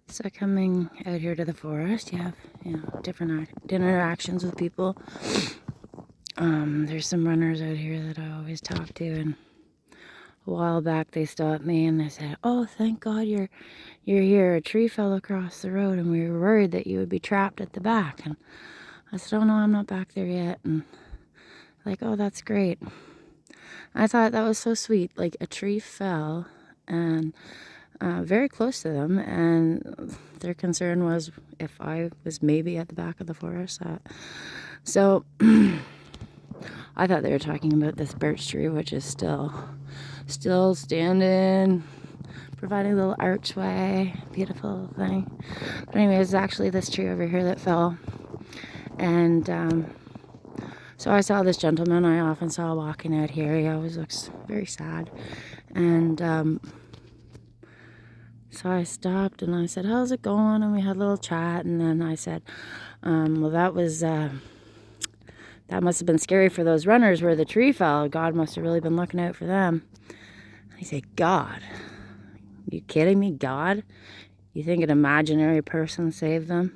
So coming out here to the forest, you have, different interactions with people. There's some runners out here that I always talk to, and a while back they stopped me and they said, "Oh, thank God you're here. A tree fell across the road, and we were worried that you would be trapped at the back." And I said, "Oh no, I'm not back there yet." And like, "Oh, that's great." I thought that was so sweet. Like a tree fell, and very close to them, and their concern was if I was maybe at the back of the forest. So I thought they were talking about this birch tree, which is still standing, providing a little archway, beautiful thing. But anyway, it's actually this tree over here that fell, and so I saw this gentleman I often saw walking out here. He always looks very sad, and so I stopped and I said, "How's it going?" And we had a little chat. And then I said, "Well, that must have been scary for those runners where the tree fell. God must have really been looking out for them." And he said, "God? You kidding me? God? You think an imaginary person saved them?"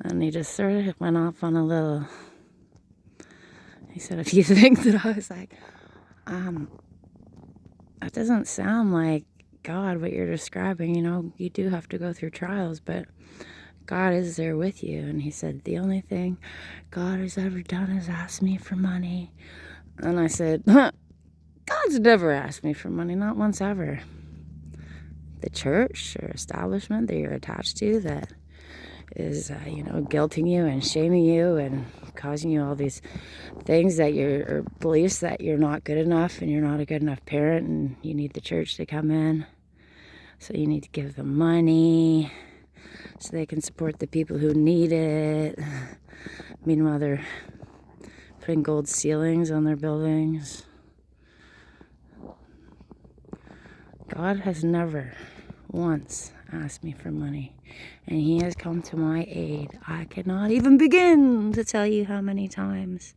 And he just sort of went off on a little. He said a few things that I was like, that doesn't sound like God, what you're describing. You do have to go through trials, but God is there with you. And he said, "The only thing God has ever done is ask me for money." And I said, God's never asked me for money, not once ever. The church or establishment that you're attached to that is, guilting you and shaming you and causing you all these things or beliefs that you're not good enough and you're not a good enough parent and you need the church to come in. So you need to give them money so they can support the people who need it. Meanwhile, they're putting gold ceilings on their buildings. God has never once asked me for money, and he has come to my aid. I cannot even begin to tell you how many times.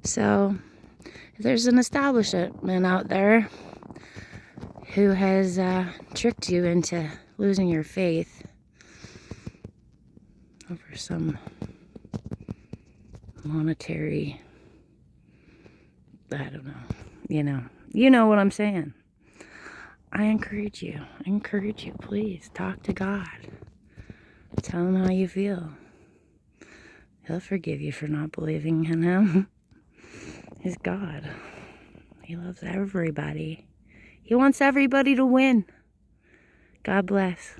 So if there's an establishment out there who has tricked you into losing your faith over some monetary, I don't know, you know what I'm saying. I encourage you, please talk to God. Tell him how you feel. He'll forgive you for not believing in him. He's God. He loves everybody. He wants everybody to win. God bless.